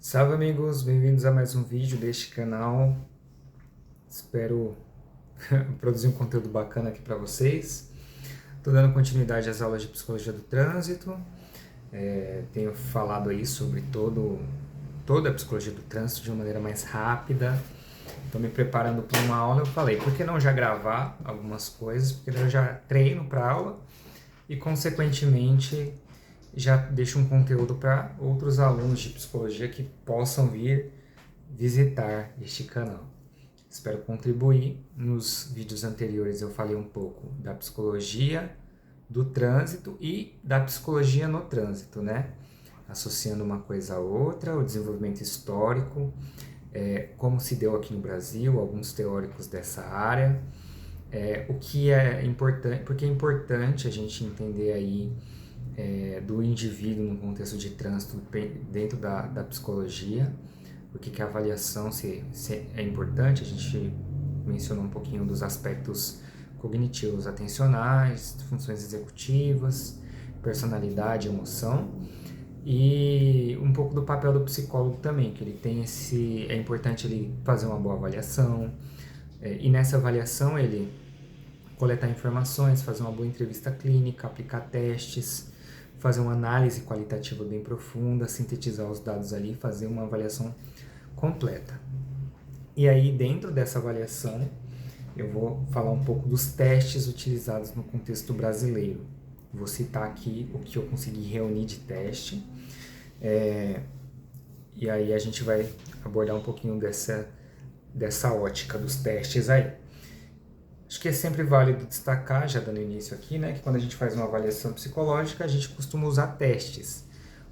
Salve amigos, bem-vindos a mais um vídeo deste canal. Espero produzir um conteúdo bacana aqui para vocês. Estou dando continuidade às aulas de Psicologia do Trânsito. Tenho falado aí sobre toda a Psicologia do Trânsito de uma maneira mais rápida. Estou me preparando para uma aula, eu falei, por que não já gravar algumas coisas? Porque eu já treino para a aula e, consequentemente, já deixo um conteúdo para outros alunos de psicologia que possam vir visitar este canal. Espero contribuir. Nos vídeos anteriores eu falei um pouco da psicologia do trânsito e da psicologia no trânsito, né? Associando uma coisa a outra, o desenvolvimento histórico, como se deu aqui no Brasil, alguns teóricos dessa área, o que é importante, porque é importante a gente entender aí do indivíduo no contexto de trânsito dentro da psicologia, porque que a avaliação se é importante. A gente mencionou um pouquinho dos aspectos cognitivos atencionais, funções executivas, personalidade, emoção, e um pouco do papel do psicólogo também, que ele tem é importante ele fazer uma boa avaliação, e nessa avaliação ele coletar informações, fazer uma boa entrevista clínica, aplicar testes, fazer uma análise qualitativa bem profunda, sintetizar os dados ali, fazer uma avaliação completa. E aí, dentro dessa avaliação, eu vou falar um pouco dos testes utilizados no contexto brasileiro. Vou citar aqui o que eu consegui reunir de teste, e aí a gente vai abordar um pouquinho dessa ótica dos testes aí. Acho que é sempre válido destacar, já dando início aqui, né, que quando a gente faz uma avaliação psicológica, a gente costuma usar testes.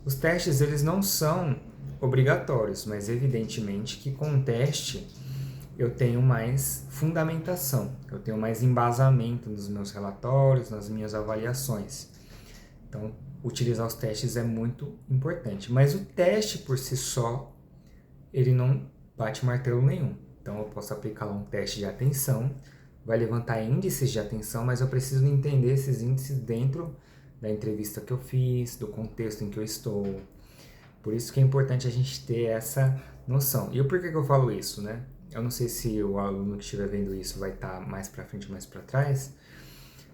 Os testes, eles não são obrigatórios, mas evidentemente que com o teste eu tenho mais fundamentação, eu tenho mais embasamento nos meus relatórios, nas minhas avaliações. Então, utilizar os testes é muito importante. Mas o teste por si só, ele não bate martelo nenhum. Então, eu posso aplicar lá um teste de atenção, vai levantar índices de atenção, mas eu preciso entender esses índices dentro da entrevista que eu fiz, do contexto em que eu estou. Por isso que é importante a gente ter essa noção. E por que eu falo isso, né? Eu não sei se o aluno que estiver vendo isso vai estar mais para frente ou mais para trás,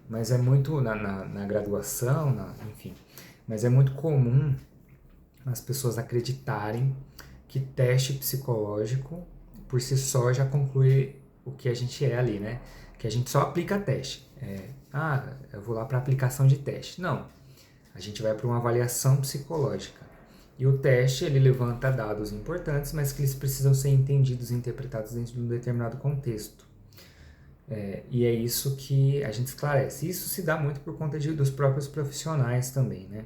mas é muito na graduação, enfim, mas é muito comum as pessoas acreditarem que teste psicológico por si só já conclui o que a gente é ali, né? Que a gente só aplica teste. Eu vou lá para aplicação de teste. Não, a gente vai para uma avaliação psicológica. E o teste, ele levanta dados importantes, mas que eles precisam ser entendidos e interpretados dentro de um determinado contexto. E é isso que a gente esclarece. Isso se dá muito por conta dos próprios profissionais também, né?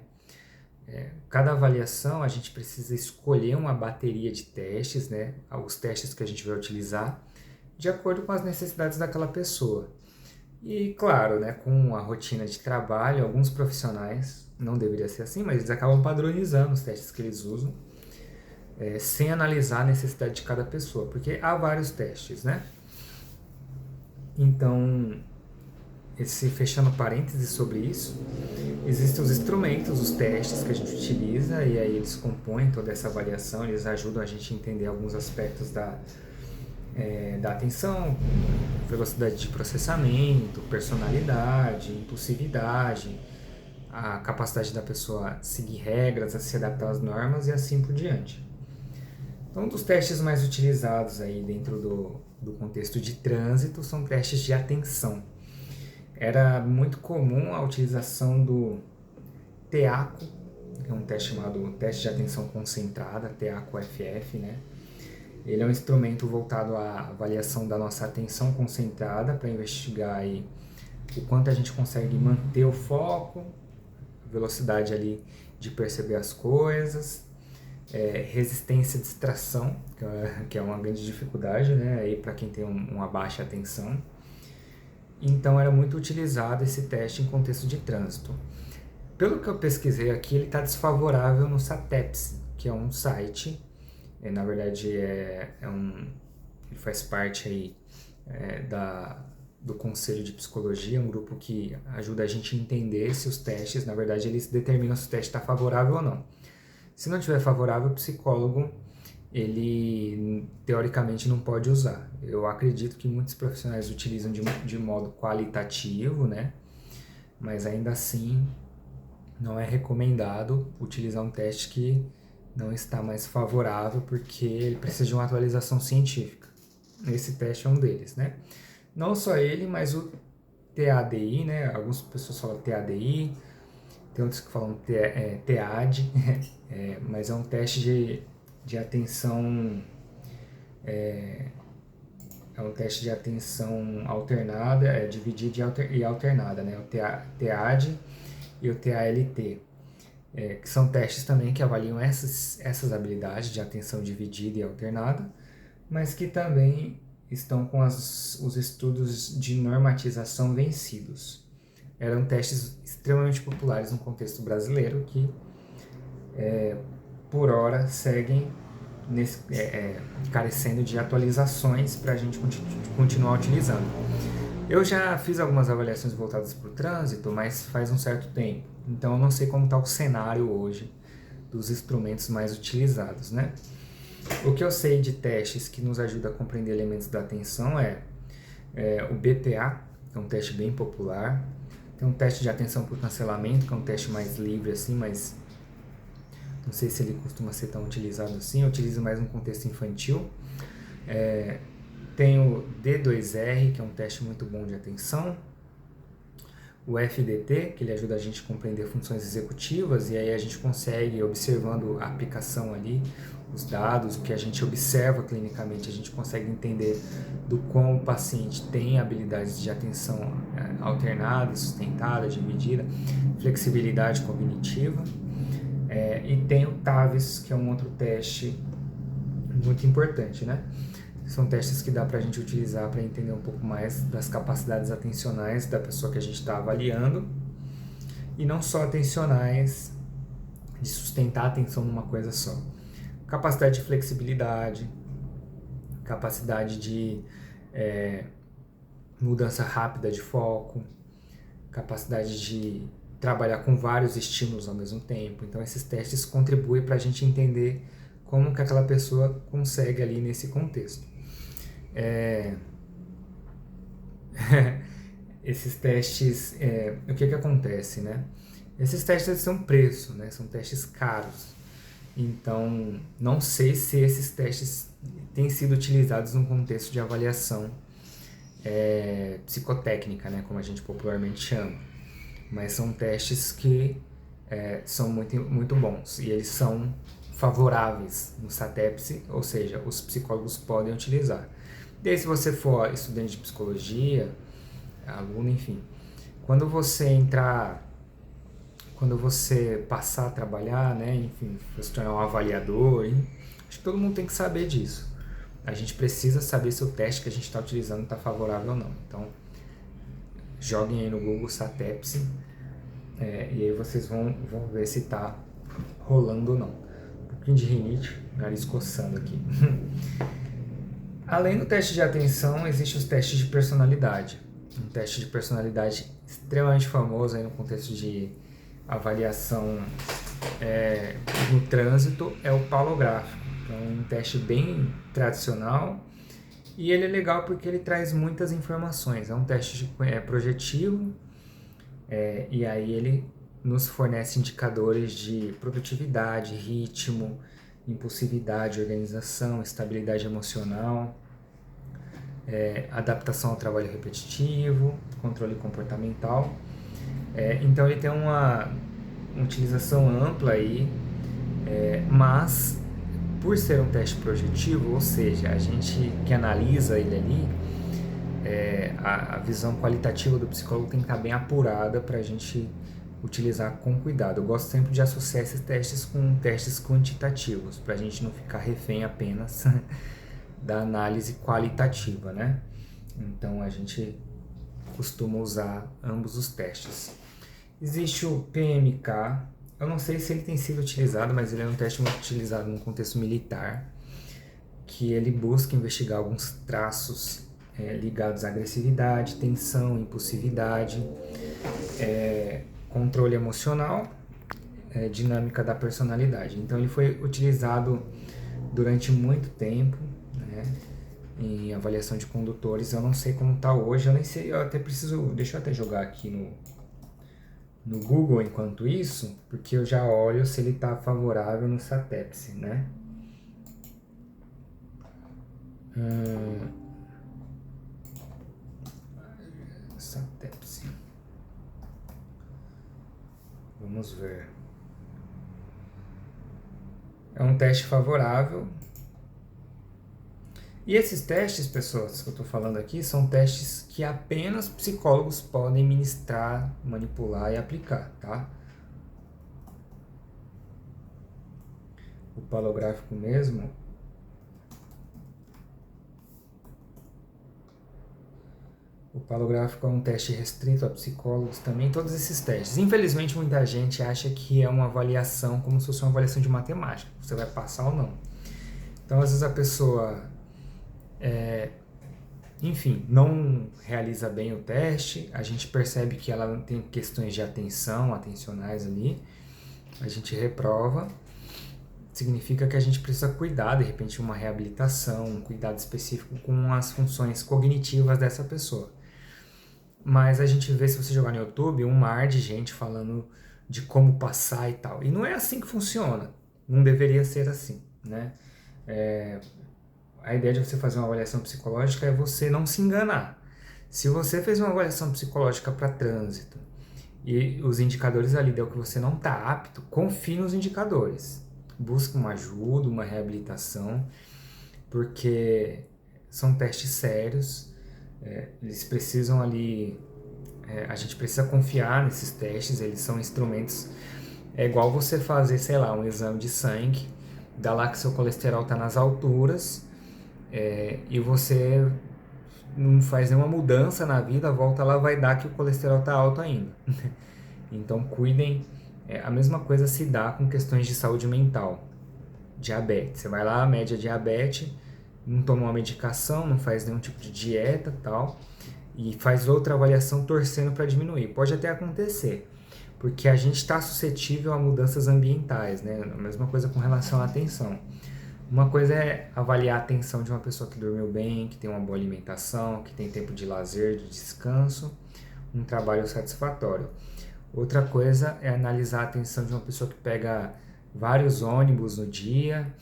Cada avaliação a gente precisa escolher uma bateria de testes, né? Os testes que a gente vai utilizar de acordo com as necessidades daquela pessoa. E claro, né, com a rotina de trabalho, alguns profissionais, não deveria ser assim, mas eles acabam padronizando os testes que eles usam, sem analisar a necessidade de cada pessoa, porque há vários testes, né? Então, fechando parênteses sobre isso, existem os instrumentos, os testes que a gente utiliza, e aí eles compõem toda essa avaliação, eles ajudam a gente a entender alguns aspectos da atenção, velocidade de processamento, personalidade, impulsividade, a capacidade da pessoa seguir regras, a se adaptar às normas e assim por diante. Então, um dos testes mais utilizados aí dentro do contexto de trânsito são testes de atenção. Era muito comum a utilização do TEACO, é um teste chamado Teste de Atenção Concentrada, TEACO-FF, né? Ele é um instrumento voltado à avaliação da nossa atenção concentrada para investigar aí o quanto a gente consegue manter o foco, a velocidade ali de perceber as coisas, resistência à distração, que é uma grande dificuldade, né, aí para quem tem uma baixa atenção. Então era muito utilizado esse teste em contexto de trânsito. Pelo que eu pesquisei aqui, ele está desfavorável no SATEPS, que é um site. Na verdade, ele faz parte aí do Conselho de Psicologia, um grupo que ajuda a gente a entender se os testes, na verdade, eles determinam se o teste está favorável ou não. Se não estiver favorável, o psicólogo ele teoricamente não pode usar. Eu acredito que muitos profissionais utilizam de modo qualitativo, né? Mas ainda assim não é recomendado utilizar um teste que não está mais favorável, porque ele precisa de uma atualização científica. Esse teste é um deles, né? Não só ele, mas o TADI, né? Algumas pessoas falam TADI, tem outros que falam TAD, mas é um teste de atenção, é um teste de atenção alternada, dividida e alternada, né? O TAD e o TALT, que são testes também que avaliam essas habilidades de atenção dividida e alternada, mas que também estão com os estudos de normatização vencidos. Eram testes extremamente populares no contexto brasileiro que, por hora, seguem carecendo de atualizações para a gente continuar utilizando. Eu já fiz algumas avaliações voltadas para o trânsito, mas faz um certo tempo. Então eu não sei como está o cenário hoje dos instrumentos mais utilizados, né? O que eu sei de testes que nos ajuda a compreender elementos da atenção é o BPA, que é um teste bem popular. Tem um teste de atenção por cancelamento, que é um teste mais livre assim, mas não sei se ele costuma ser tão utilizado assim. Eu utilizo mais no contexto infantil. Tem o D2R, que é um teste muito bom de atenção. O FDT, que ele ajuda a gente a compreender funções executivas, e aí a gente consegue, observando a aplicação ali, os dados, o que a gente observa clinicamente, a gente consegue entender do quão o paciente tem habilidades de atenção alternada, sustentada, dividida, flexibilidade cognitiva. E tem o TAVS, que é um outro teste muito importante, né? São testes que dá para a gente utilizar para entender um pouco mais das capacidades atencionais da pessoa que a gente está avaliando, e não só atencionais, de sustentar a atenção numa coisa só. Capacidade de flexibilidade, capacidade de mudança rápida de foco, capacidade de trabalhar com vários estímulos ao mesmo tempo. Então esses testes contribuem para a gente entender como que aquela pessoa consegue ali nesse contexto. Esses testes, o que acontece, né? Esses testes são preço, né? São testes caros. Então, não sei se esses testes têm sido utilizados num contexto de avaliação psicotécnica, né? Como a gente popularmente chama. Mas são testes que são muito, muito bons, e eles são favoráveis no SATEPS, ou seja, os psicólogos podem utilizar. E aí, se você for estudante de psicologia, aluno, enfim, quando você passar a trabalhar, né, enfim, se tornar um avaliador, hein, acho que todo mundo tem que saber disso. A gente precisa saber se o teste que a gente está utilizando está favorável ou não. Então, joguem aí no Google SATEPS, e aí vocês vão ver se está rolando ou não. Um pouquinho de rinite, nariz coçando aqui. Além do teste de atenção, existem os testes de personalidade. Um teste de personalidade extremamente famoso aí no contexto de avaliação no trânsito é o paulográfico. É um teste bem tradicional, e ele é legal porque ele traz muitas informações. É um teste projetivo, e aí ele nos fornece indicadores de produtividade, ritmo, impulsividade, organização, estabilidade emocional, adaptação ao trabalho repetitivo, controle comportamental. Então ele tem uma utilização ampla aí, mas por ser um teste projetivo, ou seja, a gente que analisa ele ali, a visão qualitativa do psicólogo tem que estar bem apurada para a gente utilizar com cuidado. Eu gosto sempre de associar esses testes com testes quantitativos, para a gente não ficar refém apenas da análise qualitativa, né? Então a gente costuma usar ambos os testes. Existe o PMK, eu não sei se ele tem sido utilizado, mas ele é um teste muito utilizado no contexto militar, que ele busca investigar alguns traços ligados à agressividade, tensão, impulsividade, controle emocional, dinâmica da personalidade. Então ele foi utilizado durante muito tempo, né, em avaliação de condutores. Eu não sei como está hoje, eu nem sei, eu até preciso, deixa eu até jogar aqui no Google enquanto isso, porque eu já olho se ele está favorável no SATEPS, né? SATEPS. Vamos ver. É um teste favorável. E esses testes, pessoas, que eu estou falando aqui, são testes que apenas psicólogos podem ministrar, manipular e aplicar, tá? O palográfico mesmo. O palográfico é um teste restrito a psicólogos também, todos esses testes. Infelizmente, muita gente acha que é uma avaliação como se fosse uma avaliação de matemática, você vai passar ou não. Então, às vezes a pessoa, enfim, não realiza bem o teste, a gente percebe que ela tem questões de atenção, atencionais ali, a gente reprova, significa que a gente precisa cuidar, de repente, uma reabilitação, um cuidado específico com as funções cognitivas dessa pessoa. Mas a gente vê, se você jogar no YouTube, um mar de gente falando de como passar e tal. E não é assim que funciona. Não deveria ser assim, né? A ideia de você fazer uma avaliação psicológica é você não se enganar. Se você fez uma avaliação psicológica para trânsito e os indicadores ali deu que você não está apto, confie nos indicadores. Busque uma ajuda, uma reabilitação, porque são testes sérios. Eles precisam ali, a gente precisa confiar nesses testes, eles são instrumentos, é igual você fazer, sei lá, um exame de sangue, dá lá que seu colesterol está nas alturas, e você não faz nenhuma mudança na vida, volta lá, vai dar que o colesterol está alto ainda. Então cuidem, a mesma coisa se dá com questões de saúde mental, diabetes, você vai lá, mede a diabetes, não toma uma medicação, não faz nenhum tipo de dieta tal, e faz outra avaliação torcendo para diminuir. Pode até acontecer, porque a gente está suscetível a mudanças ambientais, né? A mesma coisa com relação à atenção. Uma coisa é avaliar a atenção de uma pessoa que dormiu bem, que tem uma boa alimentação, que tem tempo de lazer, de descanso, um trabalho satisfatório. Outra coisa é analisar a atenção de uma pessoa que pega vários ônibus no dia,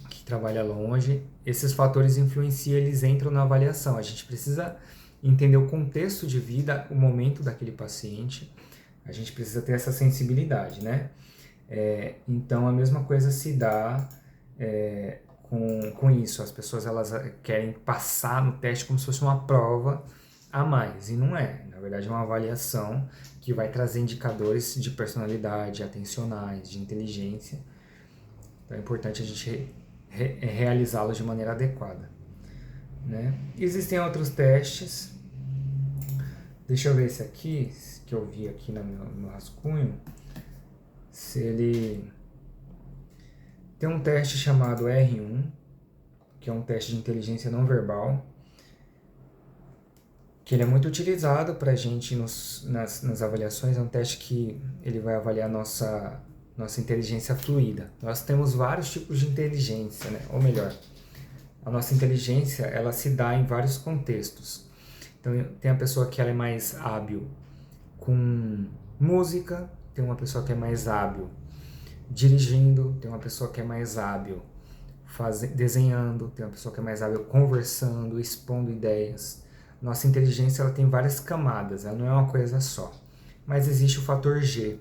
que trabalha longe. Esses fatores influenciam, eles entram na avaliação. A gente precisa entender o contexto de vida, o momento daquele paciente. A gente precisa ter essa sensibilidade, né? Então, a mesma coisa se dá com isso. As pessoas, elas querem passar no teste como se fosse uma prova a mais, e não é. Na verdade, é uma avaliação que vai trazer indicadores de personalidade, atencionais, de inteligência. Então, é importante a gente realizá-los de maneira adequada, né? Existem outros testes. Deixa eu ver esse aqui, que eu vi aqui no meu rascunho. Se ele tem um teste chamado R1, que é um teste de inteligência não verbal, que ele é muito utilizado para a gente nas avaliações. É um teste que ele vai avaliar nossa inteligência fluida. Nós temos vários tipos de inteligência, né? Ou melhor, a nossa inteligência, ela se dá em vários contextos. Então, tem a pessoa que ela é mais hábil com música, tem uma pessoa que é mais hábil dirigindo, tem uma pessoa que é mais hábil desenhando, tem uma pessoa que é mais hábil conversando, expondo ideias. Nossa inteligência, ela tem várias camadas, ela não é uma coisa só. Mas existe o fator G,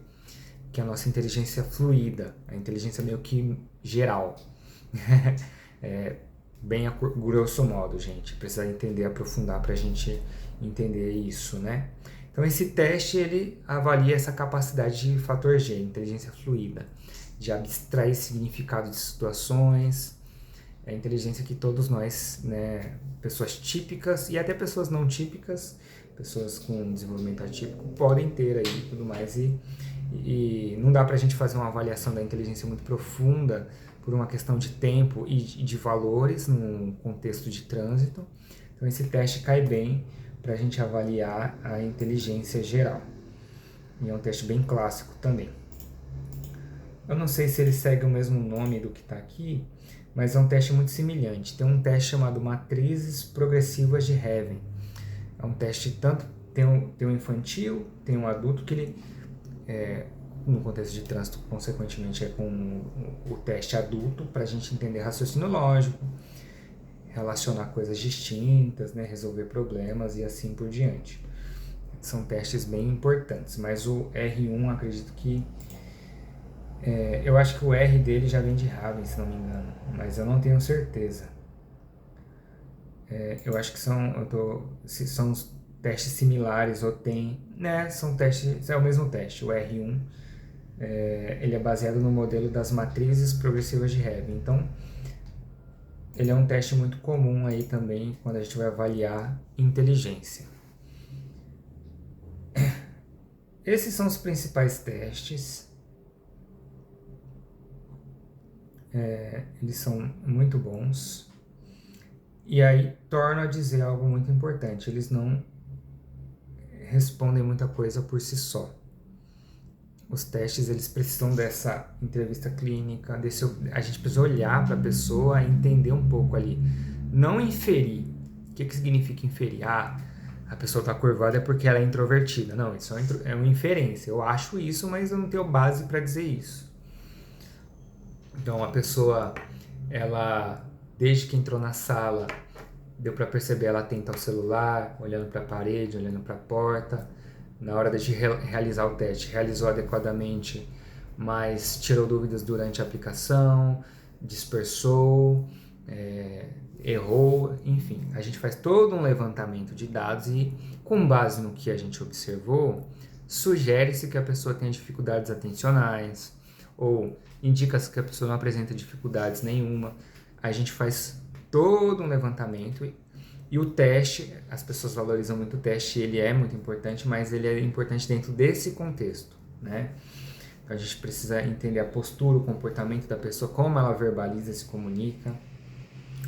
que é a nossa inteligência fluida, a inteligência meio que geral. Bem a grosso modo, gente. Precisa entender, aprofundar para a gente entender isso, né? Então, esse teste, ele avalia essa capacidade de fator G, inteligência fluida, de abstrair significado de situações. É a inteligência que todos nós, né, pessoas típicas e até pessoas não típicas, pessoas com desenvolvimento atípico, podem ter aí e tudo mais. E não dá pra gente fazer uma avaliação da inteligência muito profunda por uma questão de tempo e de valores num contexto de trânsito. Então, esse teste cai bem para a gente avaliar a inteligência geral. E é um teste bem clássico também. Eu não sei se ele segue o mesmo nome do que está aqui, mas é um teste muito semelhante. Tem um teste chamado Matrizes Progressivas de Heaven. É um teste tanto, tem um infantil, tem um adulto, que ele, no contexto de trânsito, consequentemente, é com o teste adulto, para a gente entender raciocínio lógico, relacionar coisas distintas, né, resolver problemas e assim por diante. São testes bem importantes, mas o R1, acredito que... eu acho que o R dele já vem de Raven, se não me engano, mas eu não tenho certeza. Eu acho que se são testes similares ou tem... Né, são testes, é o mesmo teste, o R1. Ele é baseado no modelo das matrizes progressivas de Heaven. Então, ele é um teste muito comum aí também quando a gente vai avaliar inteligência. Esses são os principais testes. Eles são muito bons. E aí, torno a dizer algo muito importante. Eles não respondem muita coisa por si só. Os testes, eles precisam dessa entrevista clínica, a gente precisa olhar para a pessoa e entender um pouco ali. Não inferir. O que significa inferir? A pessoa está curvada é porque ela é introvertida. Não, isso é uma inferência. Eu acho isso, mas eu não tenho base para dizer isso. Então, a pessoa, ela, desde que entrou na sala, deu para perceber, ela atenta ao celular, olhando para a parede, olhando para a porta. Na hora de realizar o teste, realizou adequadamente, mas tirou dúvidas durante a aplicação, dispersou, errou, enfim. A gente faz todo um levantamento de dados e, com base no que a gente observou, sugere-se que a pessoa tenha dificuldades atencionais ou indica-se que a pessoa não apresenta dificuldades nenhuma. A gente faz todo um levantamento e o teste, as pessoas valorizam muito o teste, ele é muito importante, mas ele é importante dentro desse contexto, né? Então, a gente precisa entender a postura, o comportamento da pessoa, como ela verbaliza e se comunica,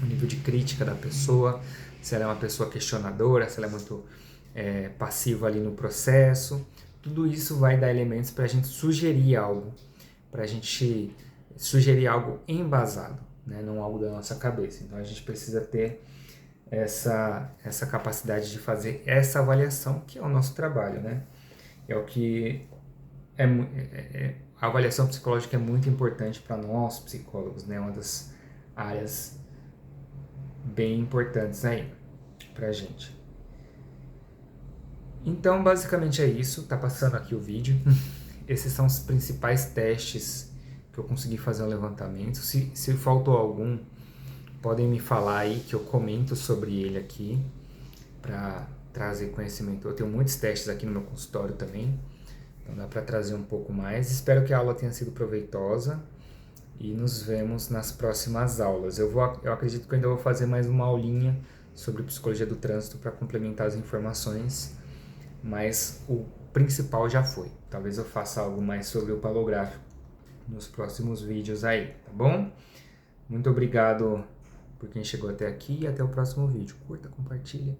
o nível de crítica da pessoa, se ela é uma pessoa questionadora, se ela é muito passiva ali no processo. Tudo isso vai dar elementos para a gente sugerir algo, embasado, né? Não algo da nossa cabeça. Então, a gente precisa ter essa capacidade de fazer essa avaliação, que é o nosso trabalho, né? É o que a avaliação psicológica é muito importante para nós psicólogos, né? Uma das áreas bem importantes aí pra gente. Então, basicamente é isso. Tá passando aqui o vídeo. Esses são os principais testes que eu consegui fazer um levantamento. Se faltou algum, podem me falar aí que eu comento sobre ele aqui para trazer conhecimento. Eu tenho muitos testes aqui no meu consultório também, então dá para trazer um pouco mais. Espero que a aula tenha sido proveitosa e nos vemos nas próximas aulas. Eu acredito que eu ainda vou fazer mais uma aulinha sobre psicologia do trânsito para complementar as informações, mas o principal já foi. Talvez eu faça algo mais sobre o palográfico nos próximos vídeos aí, tá bom? Muito obrigado por quem chegou até aqui e até o próximo vídeo. Curta, compartilha.